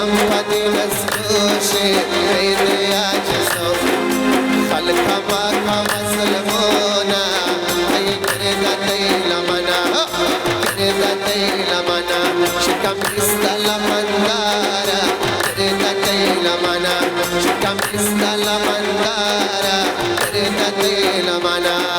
Sampadi nasdoshe Aydya jiso Khalqa maka maslamona Ay kirda tayla mana Kirda tayla mana Shikam istala mandara Kirda tayla mana Shikam istala mandara Kirda tayla mana